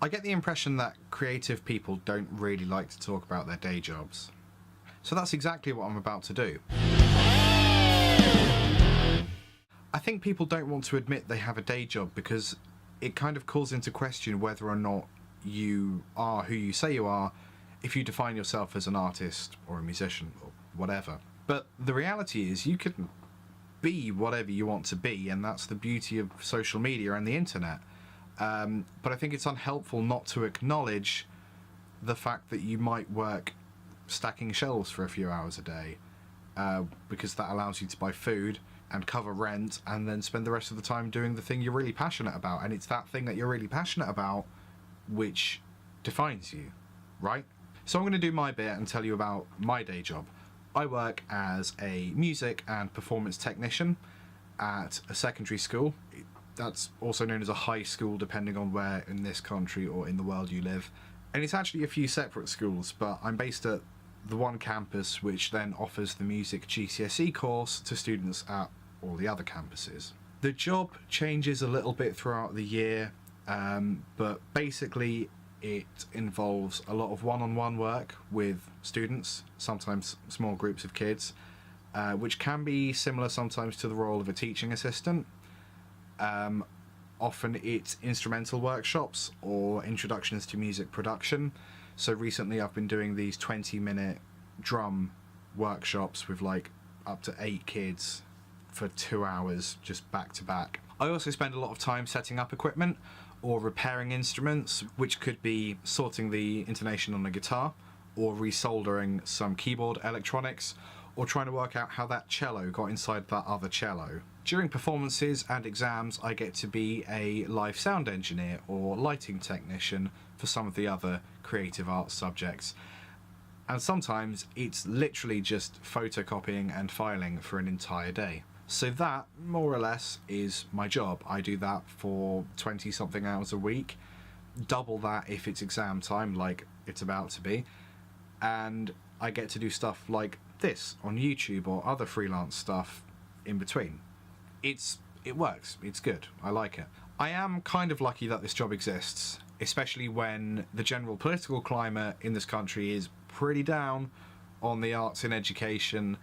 I get the impression that creative people don't really like to talk about their day jobs. So that's exactly what I'm about to do. I think people don't want to admit they have a day job because it kind of calls into question whether or not you are who you say you are if you define yourself as an artist or a musician or whatever. But the reality is you can be whatever you want to be, and that's the beauty of social media and the internet. But I think it's unhelpful not to acknowledge the fact that you might work stacking shelves for a few hours a day, because that allows you to buy food and cover rent and then spend the rest of the time doing the thing you're really passionate about. And it's that thing that you're really passionate about which defines you, right? So I'm going to do my bit and tell you about my day job. I work as a music and performance technician at a secondary school. That's also known as a high school, depending on where in this country or in the world you live. And it's actually a few separate schools, but I'm based at the one campus which then offers the music GCSE course to students at all the other campuses. The job changes a little bit throughout the year, but basically it involves a lot of one-on-one work with students, sometimes small groups of kids, which can be similar sometimes to the role of a teaching assistant. Often it's instrumental workshops or introductions to music production. So recently I've been doing these 20-minute drum workshops with like up to 8 kids for 2 hours just back to back. I also spend a lot of time setting up equipment or repairing instruments, which could be sorting the intonation on a guitar or resoldering some keyboard electronics, or trying to work out how that cello got inside that other cello. During performances and exams, I get to be a live sound engineer or lighting technician for some of the other creative arts subjects. And sometimes it's literally just photocopying and filing for an entire day. So that, more or less, is my job. I do that for 20-something hours a week, double that if it's exam time, like it's about to be, and I get to do stuff like this on YouTube or other freelance stuff in between. It works, it's good, I like it. I am kind of lucky that this job exists, especially when the general political climate in this country is pretty down on the arts in education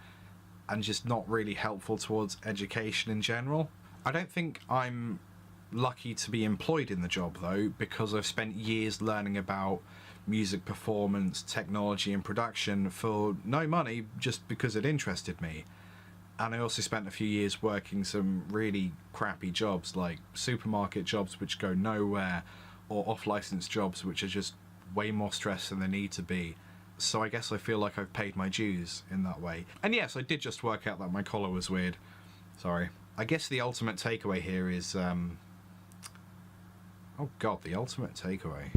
and just not really helpful towards education in general. I don't think I'm lucky to be employed in the job though, because I've spent years learning about music performance, technology and production for no money, just because it interested me. And I also spent a few years working some really crappy jobs, like supermarket jobs which go nowhere, or off-license jobs which are just way more stress than they need to be. So I guess I feel like I've paid my dues in that way. And yes, I did just work out that my collar was weird. Sorry. I guess the ultimate takeaway here is, oh god, the ultimate takeaway.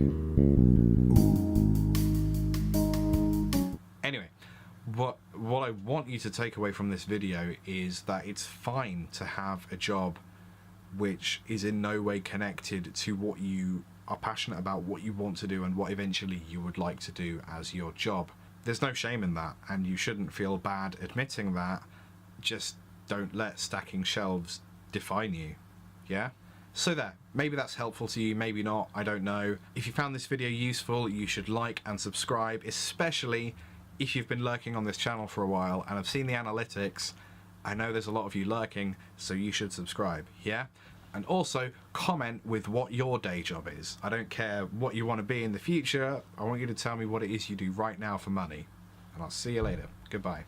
Anyway, what I want you to take away from this video is that it's fine to have a job which is in no way connected to what you are passionate about, what you want to do, and what eventually you would like to do as your job. There's no shame in that, and you shouldn't feel bad admitting that. Just don't let stacking shelves define you, yeah? So there, maybe that's helpful to you, maybe not, I don't know. If you found this video useful, you should like and subscribe, especially if you've been lurking on this channel for a while and I've seen the analytics. I know there's a lot of you lurking, so you should subscribe, yeah? And also, comment with what your day job is. I don't care what you want to be in the future, I want you to tell me what it is you do right now for money. And I'll see you later. Goodbye.